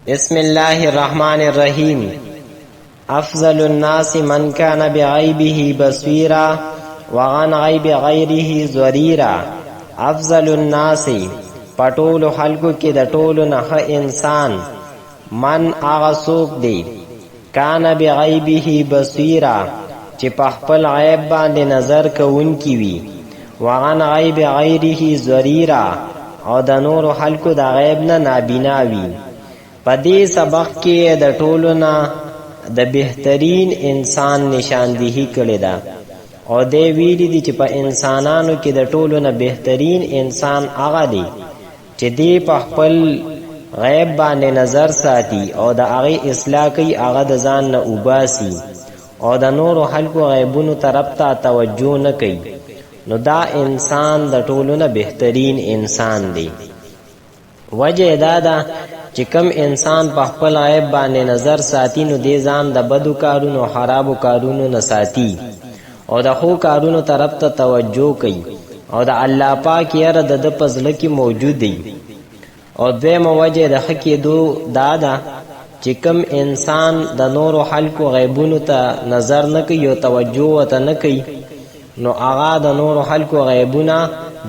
بسم الله الرحمن الرحیم. افضل الناس من كان بعیبه بصیرا وعن عیب غیره ضریرا. افضل الناس پټولو خلقو کې د ټولو نه انسان من هغه څوک دی کان بعیبه بصیرا چې په خپل عیب باندې نظر کوونکی وي، وعن عیب غیره ضریرا او د نورو خلقو د عیب نه نابینا وي. په دې سبق کې د ټولو نه د بهترین انسان نشاندهی کړې ده او دی ویلي دي چې په انسانانو کې د ټولو نه بهترین انسان هغه دی چې دی په خپل غیب باندې نظر ساتي او د هغې اصلاح کوي، هغه د ځان نه اوباسي او د نورو خلکو غیبونو طرف ته توجه نه کوي. نو دا انسان د ټولو نه بهترین انسان دی. وجه دا ده چې کم انسان په خپل عیب باندې نظر ساتي نو دې ځان د بدو کارونو خرابو کارونو نه ساتي او د ښو کارونو طرف ته توجه کوي او د الله پاک یره د ده په زړه کې موجود دی. او دویمه وجه د ښه کېدو دا ده چې کم انسان د نورو خلکو غیبونو ته نظر نه کوي او توجه ورته نه کوي نو هغه د نورو خلکو غیبونه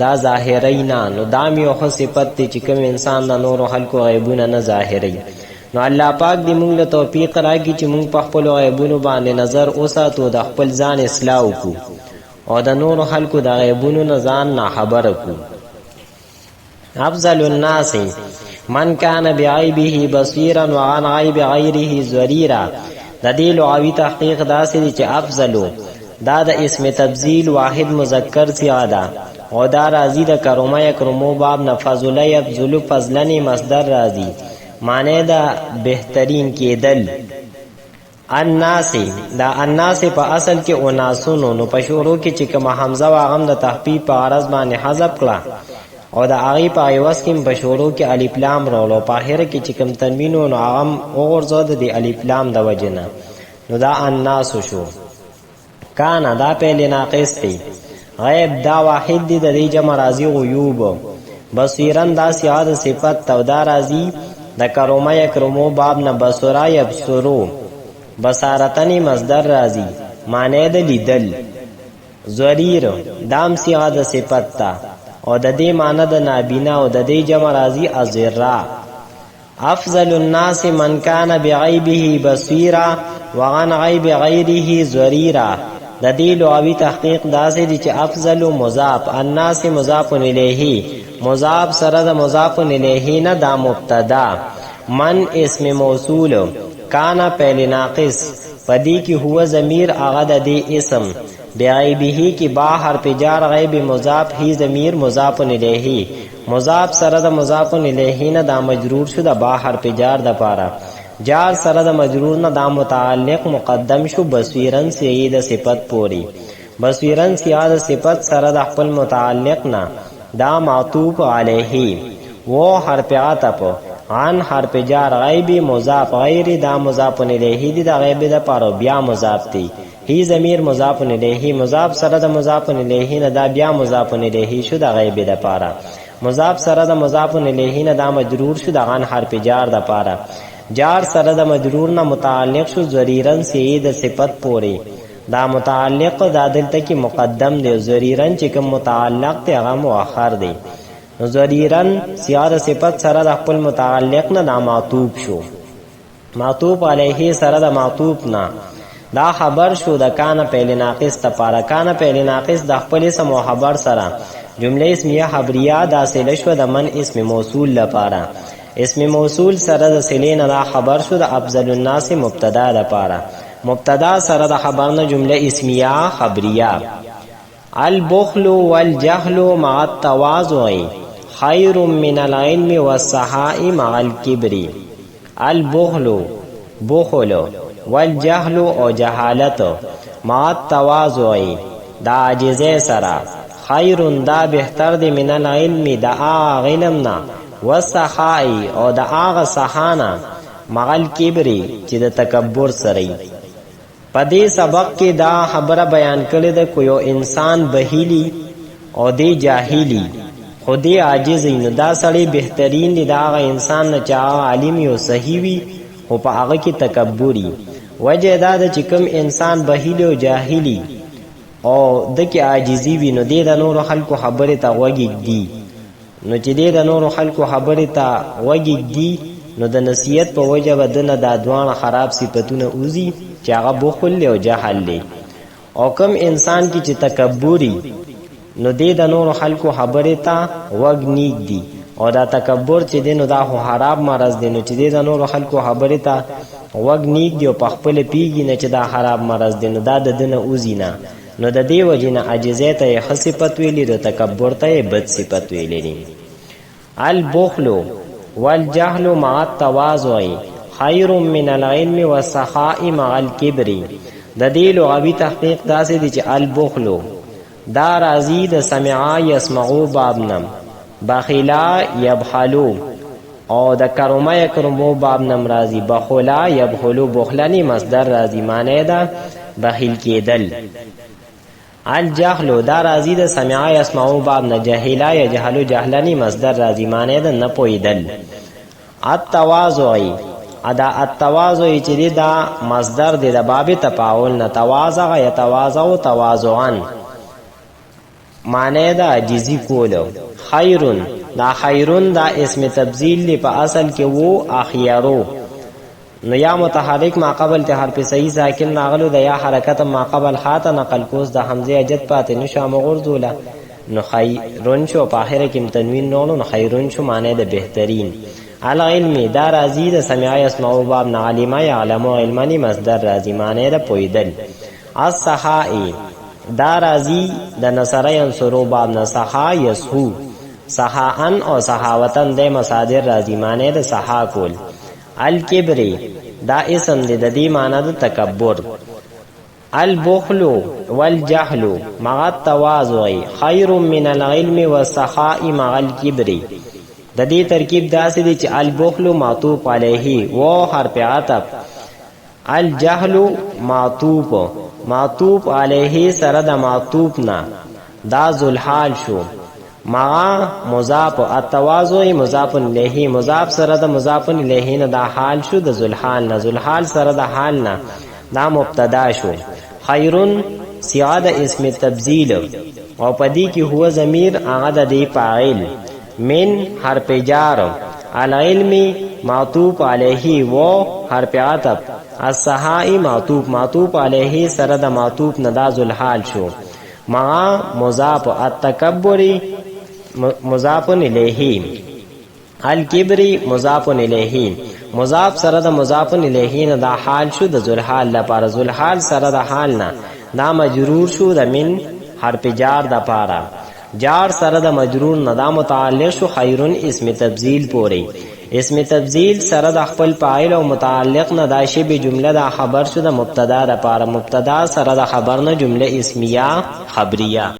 دا ظاهری نه. نو دا مې یو ښه صفت دی چې کوم انسان د نورو خلکو غیبونه نه ظاهری. نو الله پاک دې موږ له توفیق راکړي چې موږ په خپلو غیبونو باندې نظر وساتو، د خپل ځان اصلاح وکړو او د نورو خلکو د غیبونو نه ځان ناخبره کړو. افضل الناس من کان بعیبه بصیرا وعن عیب غیره ضریرا. د دې لغوي تحقیق داسې دی چې افضلو دا د اسم تبذیل واحد مذکر صیغه ده او دا راضی د کرومه یکرمو باب نه فضله یفضلو فضلن مصدر راضی معنی دا بهترین کېدل. الناس دا الناس په اصل کې اناسونو، نو په شروع کې چې کومه حمزه واغم د تخفیف په غرض باندې حذف کړه او د هغې په عوض کې په شروع کې الف لام راوړو، په آخره کې چې کوم تنوین و نو هغه هم وغورځو د الف لام د وجې نه، نو دا الناس شو. کانا دا پهل ناقص دی. غیب دا واحد دی، د دې جمع راځي غیوب. بصیرن دا سیاد صفت تو دا راځي د کرومه یکرمو باب نه بصرا یبصرو. بصارتنی مصدر راځي معنی د لیدل. ضریر دام سیاد صفت تا او د دې معنی د نابینا او د دې جمع راځي ازرا. افضل الناس من کان بعیبه بصیرا وعن عیب غیره ضریرا. د دې لغوي تحقیق داسې دی چې افضل مضاف، الناس مضاف الیه، مضاف سره د مضاف الیه نه دا مبتدا، من اسم موصول، کانا پہل ناقص، پدی کی هو ضمیر هغه د دې اسم، بعیبه کی با حرف جار غیب مضاف ہی ضمیر مضاف الیه، مضاف سره د مضاف الیه نه دا مجرور شو د با حرف جار د پاره، جار سره د مجرور نه دا متعلق مقدم شو بصیرن سید صفت پوری. بصیرن سید صفت سره د خپل متعلق نه دا معطوف علیه و حرف عطف عن حرف جار غیبی مضاف غیر دا مضاف الیه دی د غیب د پاره بیا مضاف دی، هی ضمیر مضاف الیه، مضاف سره د مضاف الیه نه دا بیا مضاف الیه شو د غیب د پاره، مضاف سره د مضاف الیه نه دا مجرور شو د غن حرف جار د پاره، جار سره د مجرور نه متعلق شو ضریرن سید صفت پوری. دا متعلق دا دلته کې مقدم دی، ضریرن چې کوم متعلق ته هغه مؤخر دی. ضریرن سیاد صفت سره د خپل متعلق نه دا معطوف شو، معطوف علیه سره د معطوف نه دا خبر شو د کان پهل ناقص تپاره. کان پهل ناقص د خپل اسم او خبر سره جمله اسمیه خبریه دا سله شو د من اسم موصول لپاره، اسم موصول سره د صلې نه دا خبر شو د افضل الناس مبتدا لپاره، مبتدا سره د خبر نه جمله اسمیه خبریه. البخل والجهل مع التواضع خیر من العلم والسخاء مع الكبر. البخل بخل والجهل او جهالت مع التواضع دا عاجزه سره، خیر دا بهتر دی من العلم دا علم نه، والسخاء او دا آغا سخانا مغل کبری چې د تکبر سره. په دې سبق کې دا خبره بیان کړې ده کو یو انسان بهیلی او دی جاهلی خودی عاجز نو دا سړی بهترین دی دا هغه انسان نه چې هغه عالم او صحیح وي خو په هغه کې تکبري. وجه دا ده چې کوم انسان بهیل او جاهلی او د کې عاجزي وي نو د نورو خلکو خبرې ته غوږ ږدي، نو چې د نورو خلکو خبرې ته غوږ ږدي نو د نصیحت په وجه به دنه دا دوانه خراب صفتونه اوزي چې هغه بخل او جهل دی. او کوم انسان کې چې تکبري نو د نورو خلکو خبرې ته غوږ نیږدي، او دا تکبر چې دی نو دا خو خراب مرض دی، نو چې د نورو خلکو خبرې ته غوږ نیږدي او په خپل پیږي نه چې دا خراب مرض دی نو دا د دنه اوزي نه، نو د دې وجې نه عاجزۍ ته یې ښه صفت ویلي، د تکبر ته یې بد صفت ویلی دی. البخل والجهل مع التواضع خیر من العلم والسخاء مع الكبر. د دې لغوي تحقیق داسې دی چې البخل دا راځي د سمعا یسمعو باب نم، بخیلا یبخلو او د کرمه یکرمو باب نم راځي، بخلا یبخلو بخلنی مصدر راځي معنی دا بخیل کېدل. الجهل دا راځي د سمعا یسمعو باب نه، جهلا یجهلو جهلنی مصدر راځي معنی دا نه پویدل. التواضع ادا التواضع چې دا مصدر دی د باب تفاعل نه، تواضع یتواضع تواضعا معنی دا عجزی کولو. خیرون دا خیرون دا اسم تبذیل دی په اصل کې وو اخیرو، نو یا متحرک ما قبل ته حرف صحیح ساکن ناغلو د یا حرکت ما قبل خاطه نقل کوس د حمزه اجد پاتې نشو مغرذوله، نو خیرون شو په اخر کې تنوین نونو، نو خیرون شو معنی د بهترین. العلم دا راځي د سمع یسمعو باب نه، علم یعلم علمنی مصدر راځي معنی د پویدل. السخاء دا راځي د نصر ینصرو باب نه، سخا یسهو سخاءن او سخاوتن د مصادر راځي معنی د سخا کول. الکبر دا اسم دی د دې معنی د تکبر. البخل والجهل مع التواضع خیر من العلم والسخاء مع الكبر. د دې ترکیب داسې دی چې البخل معطوف علیه و حرف عطف، الجهل معطوف علیه سره د معطوف نه دا ذوالحال شو، مع مضاف التواضع مضاف الیه مضاف سره د مضاف الیه نه دا حال شو د ذوالحال نه، ذوالحال سره د حال نه دا مبتدا شو. خیرون صيغه د اسم تبذیل او پدې کې هو ضمیر هغه د دې فاعل، من حرف جار، العلم معطوف علیه و حرف عطف، السخاء معطوف علیه سره د معطوف نه دا ذوالحال شو، مع مضاف التکبر مضاف الیه، الکبر مضاف الیه مضاف سره د مضاف الیه نه دا حال شو د ذوالحال لپاره، ذوالحال سره د حال نه دا مجرور شو د من حرف جار د پاره، جار سره د مجرور نه دا متعلق شو خیرون اسم تبذیل پوری. اسم تبذیل سره د خپل فاعل او متعلق نه دا شی به جمله دا خبر شو د مبتدا د پاره، مبتدا سره د خبر نه جمله اسمیه خبریه.